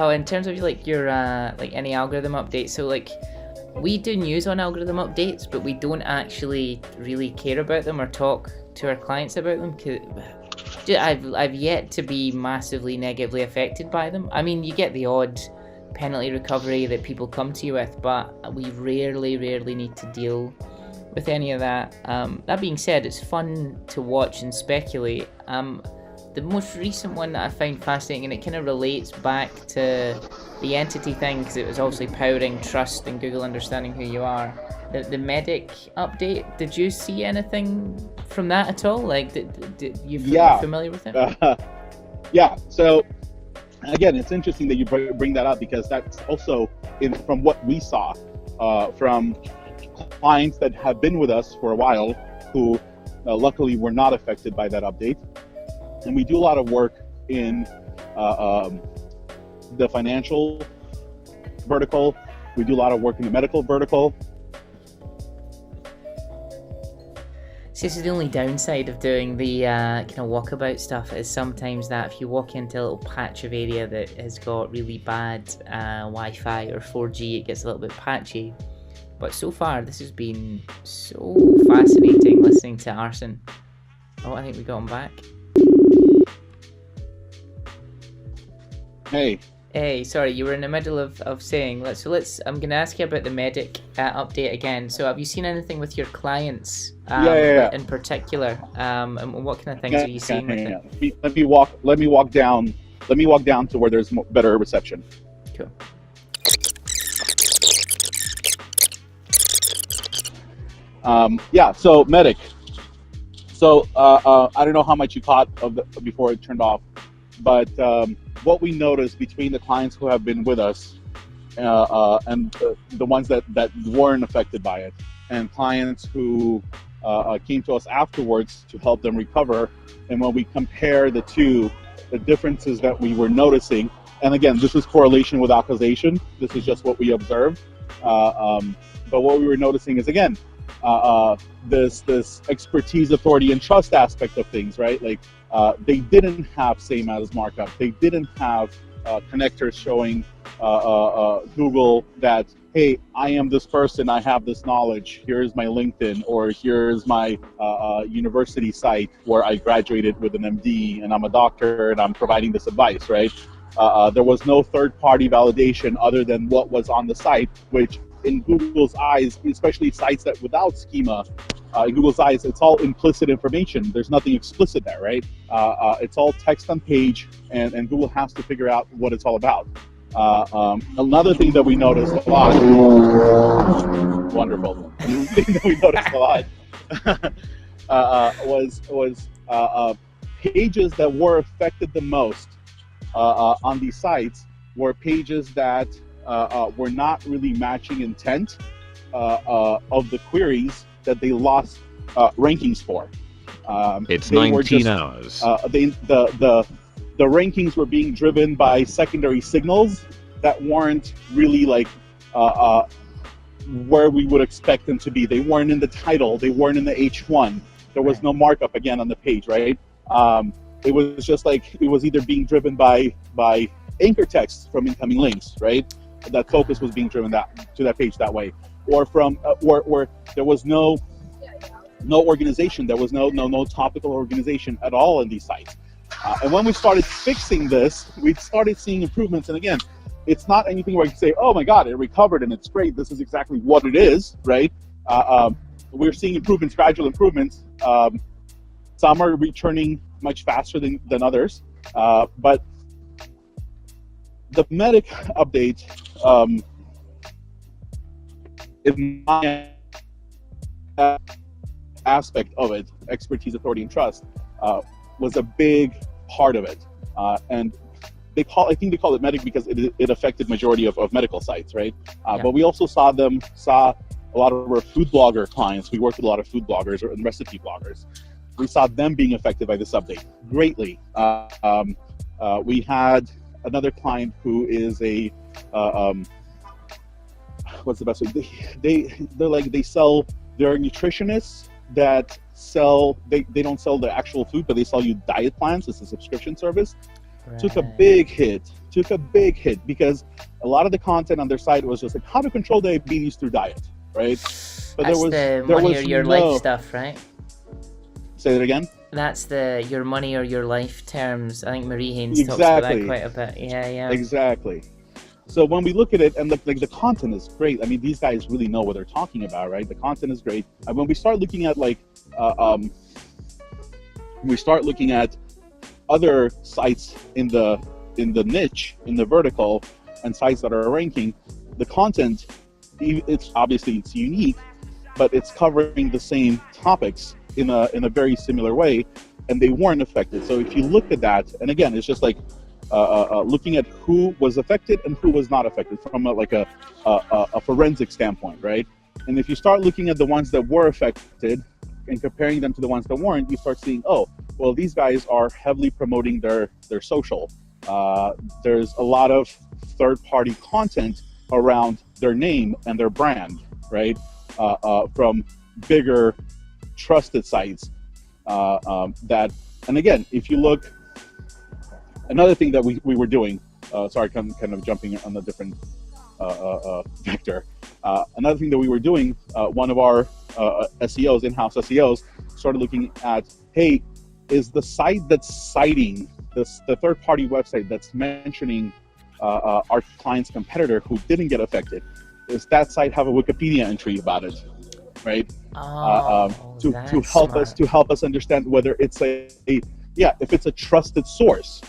Oh, in terms of like your like any algorithm updates, so like we do news on algorithm updates, but we don't actually really care about them or talk to our clients about them. I've yet to be massively negatively affected by them. I mean, you get the odd penalty recovery that people come to you with, but we rarely need to deal with any of that. That being said, it's fun to watch and speculate. The most recent one that I find fascinating, and it kind of relates back to the entity thing, because it was obviously powering trust and Google understanding who you are. The medic update, did you see anything from that at all? Like, did you familiar with it? Yeah, so again, it's interesting that you bring that up, because that's also from what we saw from clients that have been with us for a while who luckily were not affected by that update. And we do a lot of work in the financial vertical. We do a lot of work in the medical vertical. So this is the only downside of doing the kind of walkabout stuff, is sometimes that if you walk into a little patch of area that has got really bad Wi-Fi or 4G, it gets a little bit patchy. But so far, this has been so fascinating listening to Arsen. Oh, I think we got him back. Hey, sorry, you were in the middle of saying, I'm going to ask you about the medic update again. So have you seen anything with your clients in particular? And what kind of things are you seeing with it? Let me walk down to where there's better reception. Cool. So medic. So I don't know how much you caught before it turned off, but what we noticed between the clients who have been with us and the ones that weren't affected by it, and clients who came to us afterwards to help them recover, and when we compare the two, the differences that we were noticing, and again, this is correlation without causation, this is just what we observed, but what we were noticing is, again, this expertise, authority, and trust aspect of things, right? Like they didn't have same as markup. They didn't have connectors showing Google that, hey, I am this person, I have this knowledge, here's my LinkedIn, or here's my university site where I graduated with an MD and I'm a doctor and I'm providing this advice, right? There was no third-party validation other than what was on the site, which in Google's eyes, especially sites that without schema, in Google's eyes, it's all implicit information. There's nothing explicit there, right? It's all text on page, and Google has to figure out what it's all about. Another thing that we noticed a lot, wonderful. Another thing that we noticed a lot was pages that were affected the most on these sites were pages that were not really matching intent of the queries that they lost rankings for. It's 19 hours. The rankings were being driven by secondary signals that weren't really like where we would expect them to be. They weren't in the title. They weren't in the H1. There was no markup again on the page, right? It was just like it was either being driven by anchor text from incoming links, right? That focus was being driven to that page that way, or from where there was no organization, there was no topical organization at all in these sites. And when we started fixing this, we started seeing improvements. And again, it's not anything where you say, "Oh my God, it recovered and it's great. This is exactly what it is," right? We're seeing improvements, gradual improvements. Some are returning much faster than others, but the medic update, in my aspect of it, expertise, authority, and trust, was a big part of it. And I think they call it medic because it affected majority of medical sites, right? But we also saw a lot of our food blogger clients. We worked with a lot of food bloggers and recipe bloggers. We saw them being affected by this update greatly. We had another client who is a what's the best way? They're nutritionists that sell. They don't sell the actual food, but they sell you diet plans. It's a subscription service. took a big hit. Because a lot of the content on their site was just like how to control diabetes through diet, right? But That's the money or your life stuff, right? Say that again. That's the your money or your life terms. I think Marie Haynes talks about that quite a bit. Yeah. Exactly. So when we look at it, and the content is great. I mean, these guys really know what they're talking about, right? The content is great. And when we start looking at other sites in the niche, in the vertical, and sites that are ranking, the content, it's unique, but it's covering the same topics in a very similar way, and they weren't affected. So if you look at that, and again, it's just like looking at who was affected and who was not affected from a forensic standpoint, right? And if you start looking at the ones that were affected and comparing them to the ones that weren't, you start seeing, oh, well, these guys are heavily promoting their social. There's a lot of third-party content around their name and their brand, right? From bigger, trusted sites. And again, if you look, another thing that we were doing, sorry, kind of jumping on a different vector. Another thing that we were doing, one of our SEOs, in-house SEOs, started looking at, hey, is the site that's citing the third-party website that's mentioning our client's competitor who didn't get affected, does that site have a Wikipedia entry about it, right? To help us understand whether it's if it's a trusted source,